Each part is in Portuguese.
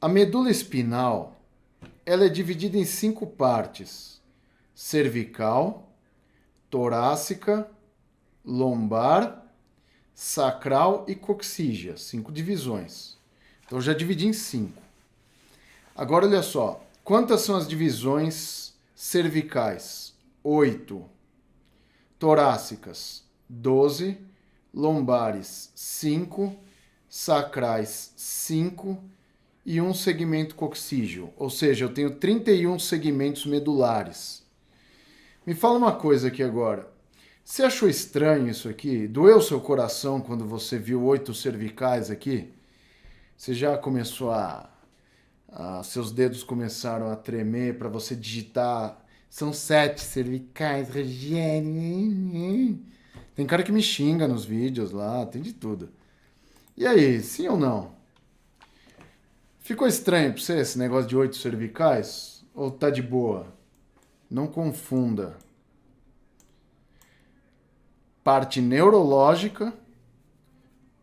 A medula espinal, ela é dividida em 5 partes: cervical, torácica, lombar, sacral e coxígea. 5 divisões. Então eu já dividi em 5. Agora olha só, quantas são as divisões cervicais? 8. Torácicas, 12. Lombares, 5. Sacrais, 5. E um segmento coxígeo. Ou seja, eu tenho 31 segmentos medulares. Me fala uma coisa aqui agora. Você achou estranho isso aqui? Doeu seu coração quando você viu 8 cervicais aqui? Você já começou seus dedos começaram a tremer para você digitar. São 7 cervicais, Rogério. Tem cara que me xinga nos vídeos lá, tem de tudo. E aí, sim ou não? Ficou estranho pra você esse negócio de 8 cervicais? Ou tá de boa? Não confunda parte neurológica,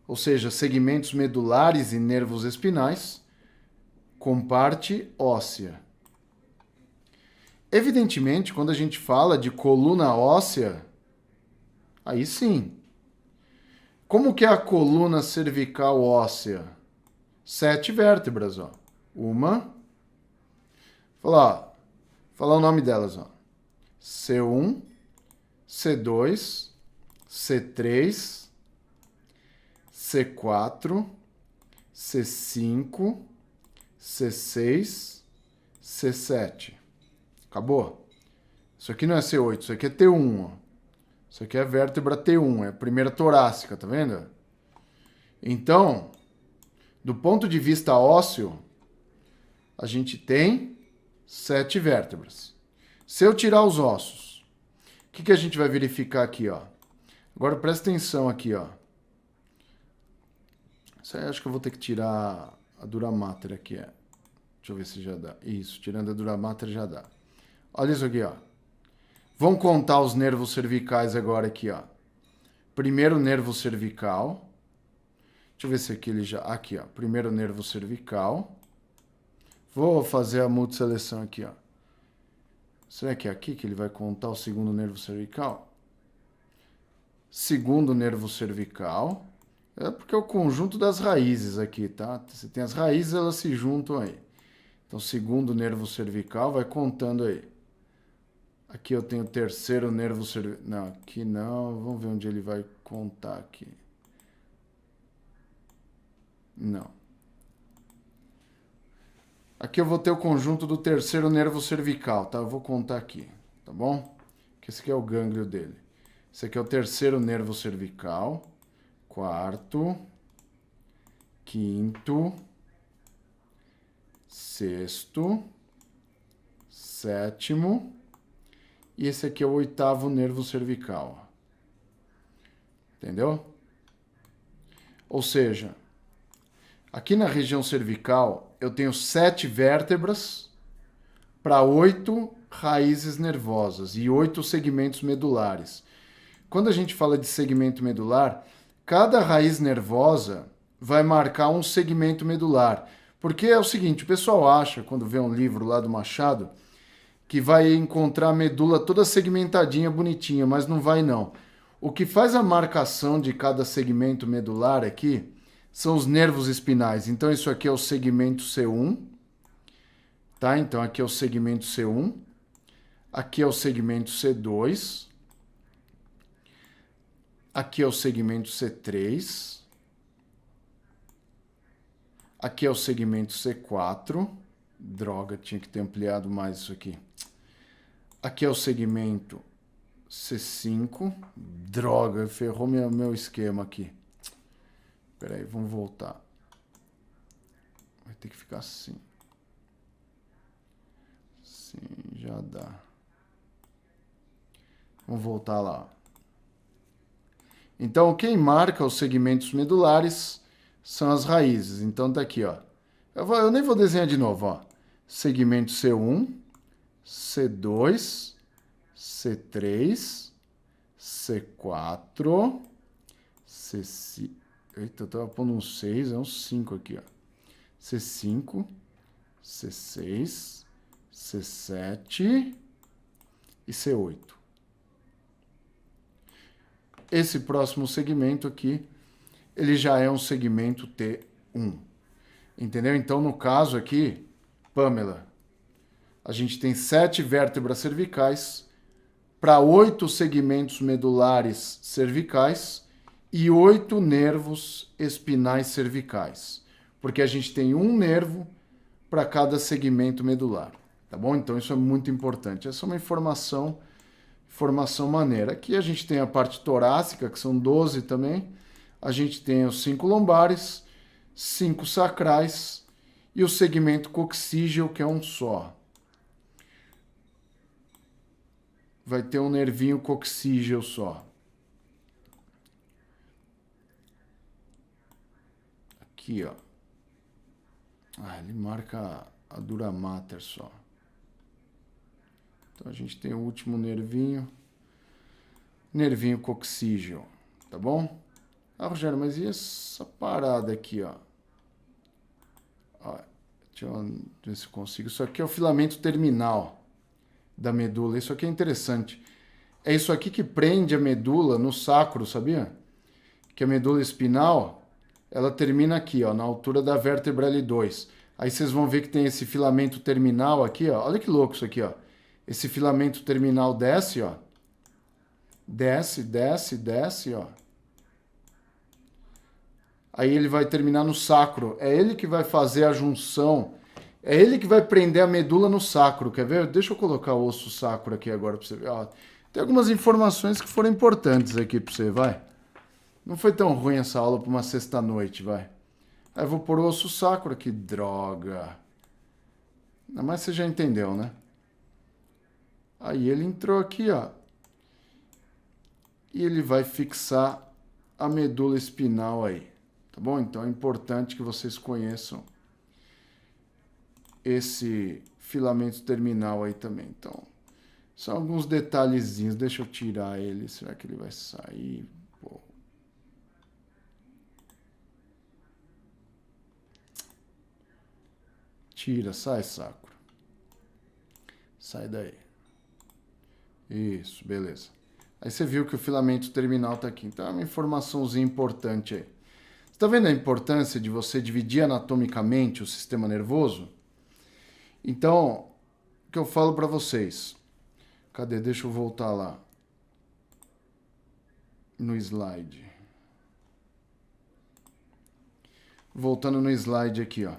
ou seja, segmentos medulares e nervos espinais, com parte óssea. Evidentemente, quando a gente fala de coluna óssea, aí sim. Como que é a coluna cervical óssea? 7 vértebras, ó. Uma. Falar o nome delas, ó. C1, C2, C3, C4, C5, C6, C7. Acabou? Isso aqui não é C8, isso aqui é T1. Ó. Isso aqui é a vértebra T1, é a primeira torácica, tá vendo? Então, do ponto de vista ósseo, a gente tem 7 vértebras. Se eu tirar os ossos, o que a gente vai verificar aqui, ó? Agora presta atenção aqui, ó. Isso aí acho que eu vou ter que tirar a dura mater aqui, é. Deixa eu ver se já dá. Isso, tirando a dura mater já dá. Olha isso aqui, ó. Vamos contar os nervos cervicais agora aqui, ó. Primeiro nervo cervical. Deixa eu ver se aqui ele já... Aqui, ó. Primeiro nervo cervical. Vou fazer a multisseleção aqui, ó. Será que é aqui que ele vai contar o segundo nervo cervical? Segundo nervo cervical. É porque é o conjunto das raízes aqui, tá? Você tem as raízes, elas se juntam aí. Então, segundo nervo cervical, vai contando aí. Aqui eu tenho o terceiro nervo cervical. Não, aqui não. Vamos ver onde ele vai contar aqui. Não. Aqui eu vou ter o conjunto do terceiro nervo cervical, tá? Eu vou contar aqui, tá bom? Que esse aqui é o gânglio dele. Esse aqui é o terceiro nervo cervical. Quarto. Quinto. Sexto. Sétimo. E esse aqui é o oitavo nervo cervical. Entendeu? Ou seja, aqui na região cervical eu tenho 7 vértebras para 8 raízes nervosas e 8 segmentos medulares. Quando a gente fala de segmento medular, cada raiz nervosa vai marcar um segmento medular. Porque é o seguinte, o pessoal acha, quando vê um livro lá do Machado, que vai encontrar a medula toda segmentadinha, bonitinha, mas não vai não. O que faz a marcação de cada segmento medular aqui são os nervos espinais. Então isso aqui é o segmento C1, tá? Então aqui é o segmento C1, aqui é o segmento C2, aqui é o segmento C3, aqui é o segmento C4. Droga, tinha que ter ampliado mais isso aqui. Aqui é o segmento C5. Droga, ferrou meu esquema aqui. Espera aí, vamos voltar. Vai ter que ficar assim. Sim, já dá. Vamos voltar lá. Então, quem marca os segmentos medulares são as raízes. Então, tá aqui, ó. Eu nem vou desenhar de novo, ó. Segmento C1, C2, C3, C4, C5. Eita, eu tava pondo um 6, é um 5 aqui, ó. C5, C6, C7 e C8. Esse próximo segmento aqui, ele já é um segmento T1. Entendeu? Então, no caso aqui, Pamela, a gente tem 7 vértebras cervicais para 8 segmentos medulares cervicais e 8 nervos espinais cervicais. Porque a gente tem um nervo para cada segmento medular. Tá bom? Então, isso é muito importante. Essa é uma informação maneira. Aqui a gente tem a parte torácica, que são 12 também. A gente tem os 5 lombares, 5 sacrais e o segmento coxígeo, que é um só. Vai ter um nervinho coxígeo só. Aqui, ó. Ele marca a dura mater só. Então a gente tem o último nervinho coxígeo, tá bom? Rogério, mas e essa parada aqui, ó? Deixa eu ver se consigo. Isso aqui é o filamento terminal da medula. Isso aqui é interessante. É isso aqui que prende a medula no sacro, sabia? Que a medula espinal, ela termina aqui, ó, na altura da vértebra L2. Aí vocês vão ver que tem esse filamento terminal aqui, ó. Olha que louco isso aqui, ó. Esse filamento terminal desce, ó. Desce, ó. Aí ele vai terminar no sacro. É ele que vai fazer a junção. É ele que vai prender a medula no sacro. Quer ver? Deixa eu colocar o osso sacro aqui agora para você ver. Ó, tem algumas informações que foram importantes aqui para você, vai. Não foi tão ruim essa aula para uma sexta-noite, vai. Aí eu vou pôr o osso sacro aqui. Droga. Mas você já entendeu, né? Aí ele entrou aqui, ó. E ele vai fixar a medula espinal aí. Tá bom? Então é importante que vocês conheçam esse filamento terminal aí também. Então, são alguns detalhezinhos. Deixa eu tirar ele. Será que ele vai sair? Pô. Tira, sai, sacro. Sai daí. Isso, beleza. Aí você viu que o filamento terminal está aqui. Então é uma informaçãozinha importante aí. Você está vendo a importância de você dividir anatomicamente o sistema nervoso? Então, o que eu falo para vocês? Cadê? Deixa eu voltar lá. No slide. Voltando no slide aqui, ó.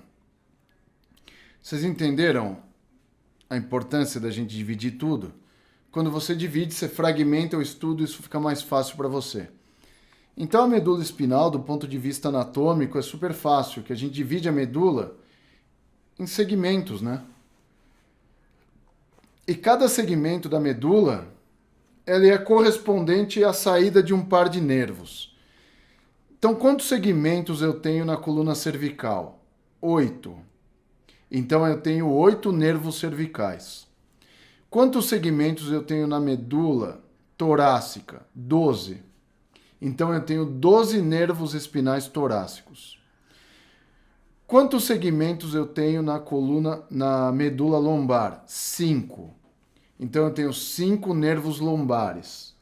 Vocês entenderam a importância da gente dividir tudo? Quando você divide, você fragmenta o estudo, isso fica mais fácil para você. Então, a medula espinal, do ponto de vista anatômico, é super fácil, que a gente divide a medula em segmentos, né? E cada segmento da medula, ela é correspondente à saída de um par de nervos. Então, quantos segmentos eu tenho na coluna cervical? 8. Então, eu tenho 8 nervos cervicais. Quantos segmentos eu tenho na medula torácica? 12. Então, eu tenho 12 nervos espinais torácicos. Quantos segmentos eu tenho na medula lombar? 5. Então, eu tenho 5 nervos lombares.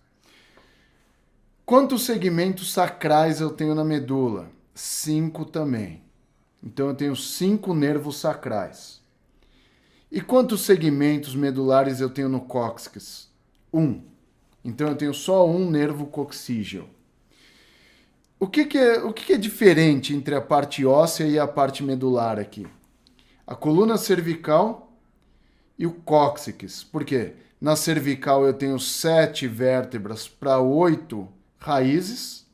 Quantos segmentos sacrais eu tenho na medula? 5 também. Então, eu tenho 5 nervos sacrais. E quantos segmentos medulares eu tenho no cóccix? 1. Então, eu tenho só um nervo coxígeo. O que é diferente entre a parte óssea e a parte medular aqui? A coluna cervical e o cóccix. Por quê? Na cervical eu tenho 7 vértebras para 8 raízes.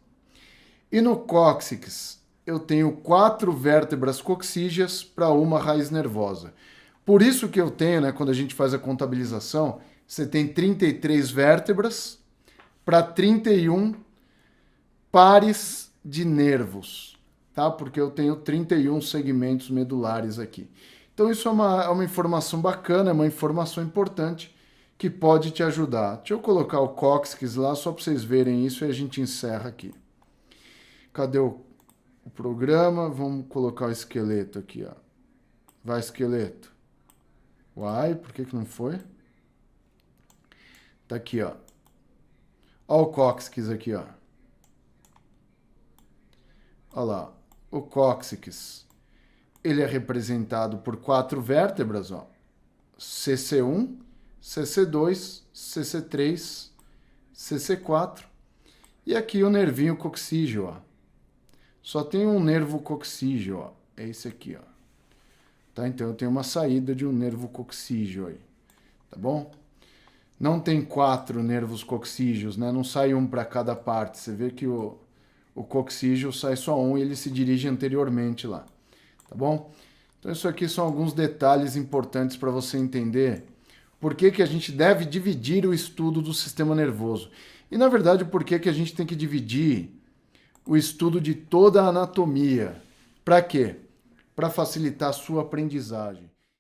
E no cóccix eu tenho 4 vértebras coxígeas para uma raiz nervosa. Por isso que eu tenho, né, quando a gente faz a contabilização, você tem 33 vértebras para 31 pares de nervos, tá? Porque eu tenho 31 segmentos medulares aqui. Então isso é uma informação bacana, é uma informação importante que pode te ajudar. Deixa eu colocar o cóccix lá só para vocês verem isso e a gente encerra aqui. Cadê o programa? Vamos colocar o esqueleto aqui, ó. Vai, esqueleto. Uai, por que não foi? Tá aqui, ó. Ó o cóccix aqui, ó. Olha lá. O cóccix, ele é representado por 4 vértebras, ó. CC1, CC2, CC3, CC4. E aqui o nervinho coccígeo, ó. Só tem um nervo coccígeo, ó. É esse aqui, ó. Tá? Então eu tenho uma saída de um nervo coccígeo aí. Tá bom? Não tem 4 nervos coccígeos, né? Não sai um para cada parte. Você vê que o coccígeo sai só um e ele se dirige anteriormente lá. Tá bom? Então isso aqui são alguns detalhes importantes para você entender por que a gente deve dividir o estudo do sistema nervoso. E na verdade, por que a gente tem que dividir o estudo de toda a anatomia? Para quê? Para facilitar a sua aprendizagem.